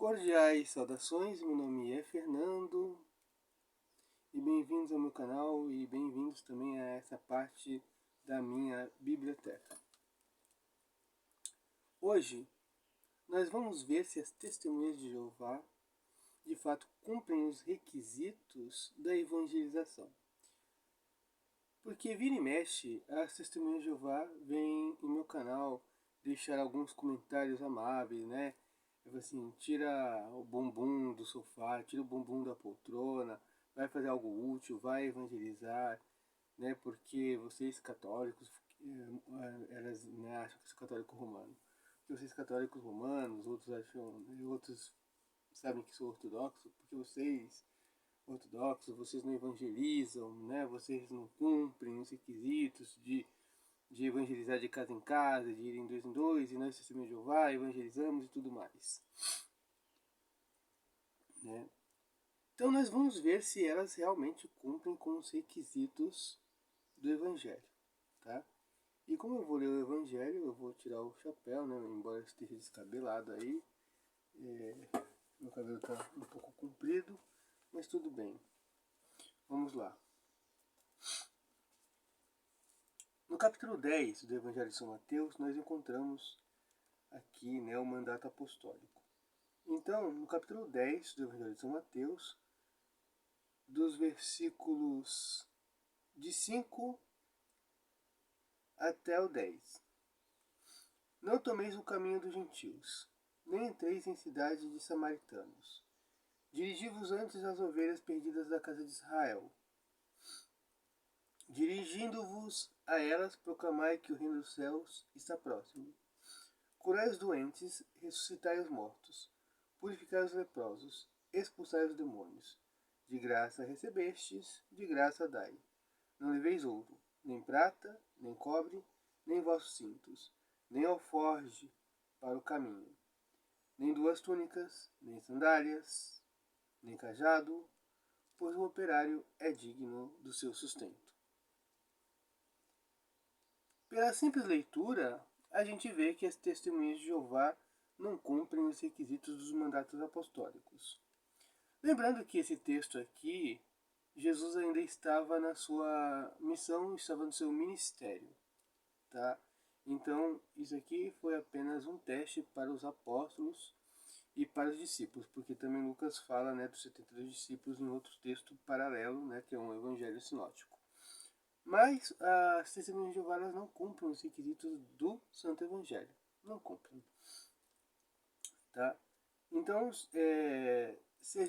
Cordiais saudações, meu nome é Fernando e bem-vindos ao meu canal e bem-vindos também a essa parte da minha biblioteca. Hoje nós vamos ver se as testemunhas de Jeová de fato cumprem os requisitos da evangelização. Porque vira e mexe, as testemunhas de Jeová vêm no meu canal deixar alguns comentários amáveis, né? Assim, tira o bumbum do sofá, tira o bumbum da poltrona, vai fazer algo útil, vai evangelizar, né? Porque vocês católicos, elas né, acham que eu sou católico romano. Porque vocês católicos romanos, outros sabem que sou ortodoxo, porque vocês ortodoxos, vocês não evangelizam, né? Vocês não cumprem os requisitos de evangelizar de casa em casa, de ir em dois, e nós, testemunhas de Jeová, evangelizamos e tudo mais. Né? Então nós vamos ver se elas realmente cumprem com os requisitos do Evangelho. Tá? E como eu vou ler o Evangelho, eu vou tirar o chapéu, né? Embora eu esteja descabelado aí. Meu cabelo está um pouco comprido, mas tudo bem. Vamos lá. No capítulo 10 do Evangelho de São Mateus, nós encontramos aqui, né, o mandato apostólico. Então, no capítulo 10 do Evangelho de São Mateus, dos versículos de 5 até o 10. Não tomeis o caminho dos gentios, nem entreis em cidade de samaritanos. Dirigi-vos antes às ovelhas perdidas da casa de Israel. Dirigindo-vos a elas, proclamai que o reino dos céus está próximo. Curai os doentes, ressuscitai os mortos, purificai os leprosos, expulsai os demônios. De graça recebestes, de graça dai. Não leveis ouro, nem prata, nem cobre, nem vossos cintos, nem alforge para o caminho, nem duas túnicas, nem sandálias, nem cajado, pois o operário é digno do seu sustento. Pela simples leitura, a gente vê que as testemunhas de Jeová não cumprem os requisitos dos mandatos apostólicos. Lembrando que esse texto aqui, Jesus ainda estava na sua missão, estava no seu ministério. Tá? Então, isso aqui foi apenas um teste para os apóstolos e para os discípulos, porque também Lucas fala, né, dos 72 discípulos em outro texto paralelo, né, que é um evangelho sinótico. Mas as testemunhas de Jeová não cumprem os requisitos do Santo Evangelho. Não cumprem. Tá? Então, se a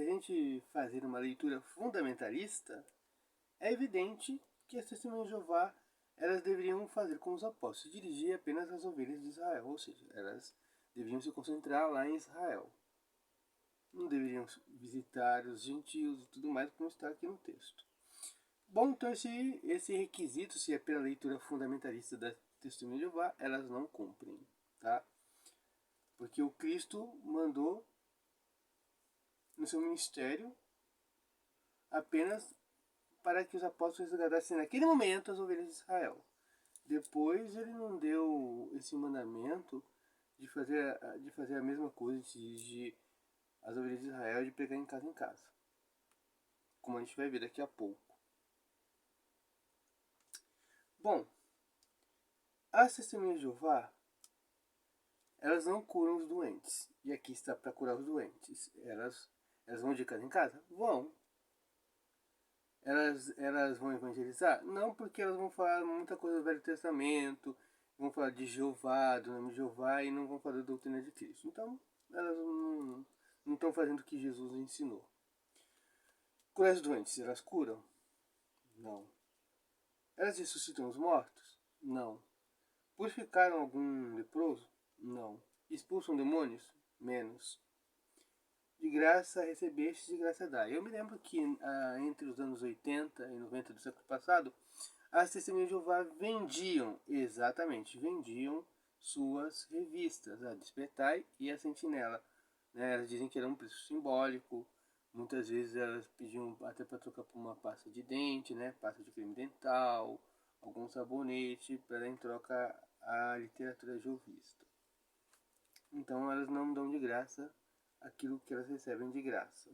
gente fazer uma leitura fundamentalista, é evidente que as testemunhas de Jeová elas deveriam fazer como os apóstolos, dirigir apenas as ovelhas de Israel, ou seja, elas deveriam se concentrar lá em Israel. Não deveriam visitar os gentios e tudo mais, como está aqui no texto. Bom, então esse requisito, se é pela leitura fundamentalista da testemunha de Jeová, elas não cumprem, tá? Porque o Cristo mandou no seu ministério apenas para que os apóstolos resgatassem naquele momento as ovelhas de Israel. Depois ele não deu esse mandamento de fazer a mesma coisa, de dirigir as ovelhas de Israel, de pegar em casa, como a gente vai ver daqui a pouco. Bom, as testemunhas de Jeová, elas não curam os doentes. E aqui está para curar os doentes. Elas vão de casa em casa? Vão. Elas vão evangelizar? Não, porque elas vão falar muita coisa do Velho Testamento, vão falar de Jeová, do nome de Jeová, e não vão falar da doutrina de Cristo. Então, elas não estão fazendo o que Jesus ensinou. Curar os doentes, elas curam? Não. Elas ressuscitam os mortos? Não. Purificaram algum leproso? Não. Expulsam demônios? Menos. De graça recebeste, de graça dá. Eu me lembro que entre os anos 80 e 90 do século passado, as testemunhas de Jeová vendiam suas revistas, a Despertai e a Sentinela. Né? Elas dizem que era um preço simbólico. Muitas vezes elas pediam até para trocar por uma pasta de dente, né? Pasta de creme dental, algum sabonete, para dar em troca a literatura jovista. Então elas não dão de graça aquilo que elas recebem de graça.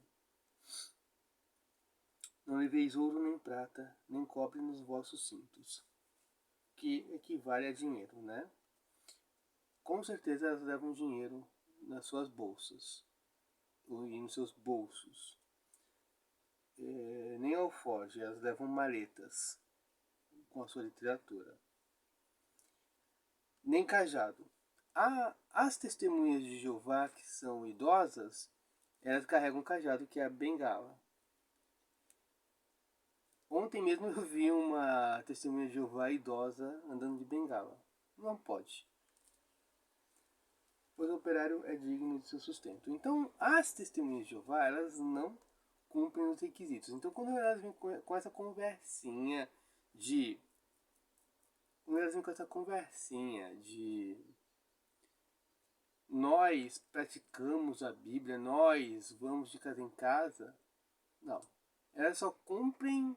Não leveis ouro nem prata, nem cobre nos vossos cintos, que equivale a dinheiro, né? Com certeza elas levam dinheiro nas suas bolsas e nos seus bolsos. Nem alforje, elas levam maletas com a sua literatura. Nem cajado. As testemunhas de Jeová que são idosas, elas carregam um cajado que é a bengala. Ontem mesmo eu vi uma testemunha de Jeová idosa andando de bengala. Não pode. Pois o operário é digno de seu sustento. Então, as testemunhas de Jeová, elas não cumprem os requisitos. Então, quando elas vêm com essa conversinha de... nós praticamos a Bíblia, nós vamos de casa em casa, não. Elas só cumprem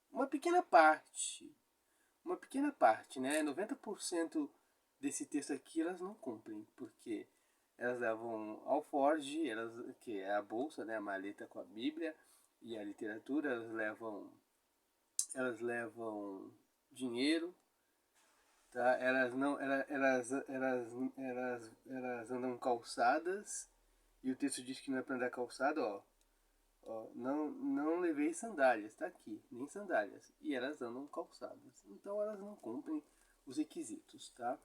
uma pequena parte, né? 90% desse texto aqui elas não cumprem, porque elas levam alforge, que é a bolsa, né, a maleta com a Bíblia e a literatura, elas levam dinheiro, tá? Elas andam calçadas, e o texto diz que não é para andar calçado, ó. Não levei sandálias, tá aqui, nem sandálias. E elas andam calçadas. Então elas não cumprem os requisitos, tá?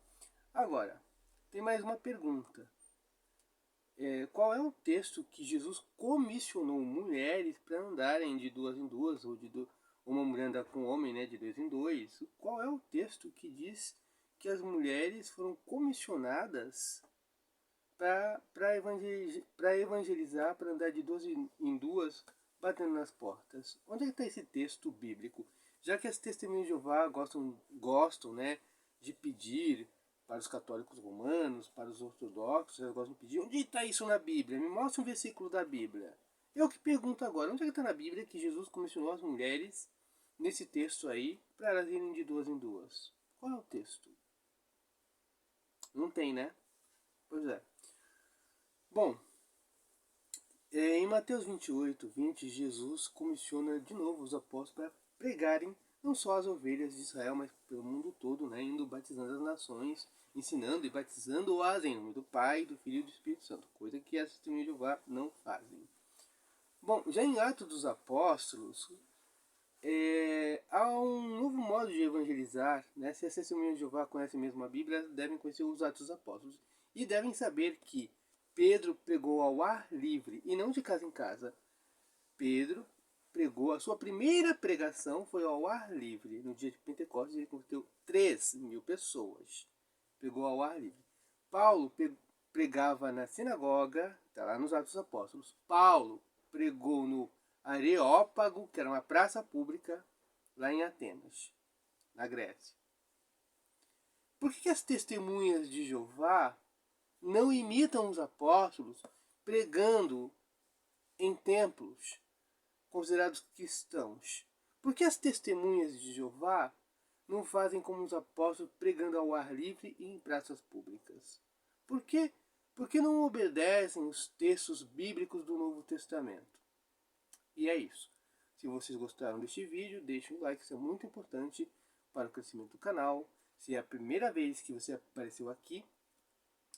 Agora, tem mais uma pergunta. Qual é o texto que Jesus comissionou mulheres para andarem de duas em duas, ou uma mulher andar com um homem, né, de dois em dois? Qual é o texto que diz que as mulheres foram comissionadas para evangelizar, para andar de duas em duas, batendo nas portas? Onde é que está esse texto bíblico? Já que as testemunhas de Jeová gostam, né, de pedir para os católicos romanos, para os ortodoxos, eles gostam de pedir, onde está isso na Bíblia? Me mostra um versículo da Bíblia. Eu que pergunto agora, onde é que está na Bíblia que Jesus comissionou as mulheres, nesse texto aí, para elas irem de duas em duas? Qual é o texto? Não tem, né? Pois é. Bom, em Mateus 28:20, Jesus comissiona de novo os apóstolos para pregarem não só as ovelhas de Israel, mas pelo mundo todo, né, indo batizando as nações, ensinando e batizando-as em nome do Pai, do Filho e do Espírito Santo, coisa que as testemunhas de Jeová não fazem. Bom, já em Atos dos Apóstolos, há um novo modo de evangelizar, né? Se as testemunhas de Jeová conhecem mesmo a Bíblia, devem conhecer os Atos dos Apóstolos e devem saber que Pedro pregou ao ar livre e não de casa em casa. Pedro pregou, a sua primeira pregação foi ao ar livre. No dia de Pentecostes ele converteu 3.000 pessoas. Pregou ao ar livre. Paulo pregava na sinagoga, está lá nos Atos dos Apóstolos. Paulo pregou no Areópago, que era uma praça pública, lá em Atenas, na Grécia. Por que as testemunhas de Jeová não imitam os apóstolos pregando em templos considerados cristãos? Por que as testemunhas de Jeová não fazem como os apóstolos pregando ao ar livre e em praças públicas? Por quê? Porque não obedecem os textos bíblicos do Novo Testamento. E é isso. Se vocês gostaram deste vídeo, deixem um like, isso é muito importante para o crescimento do canal. Se é a primeira vez que você apareceu aqui,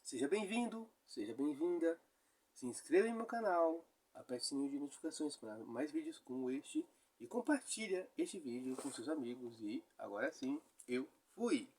seja bem-vindo, seja bem-vinda. Se inscreva em meu canal, aperte o sininho de notificações para mais vídeos como este e compartilha este vídeo com seus amigos. E agora sim, eu fui!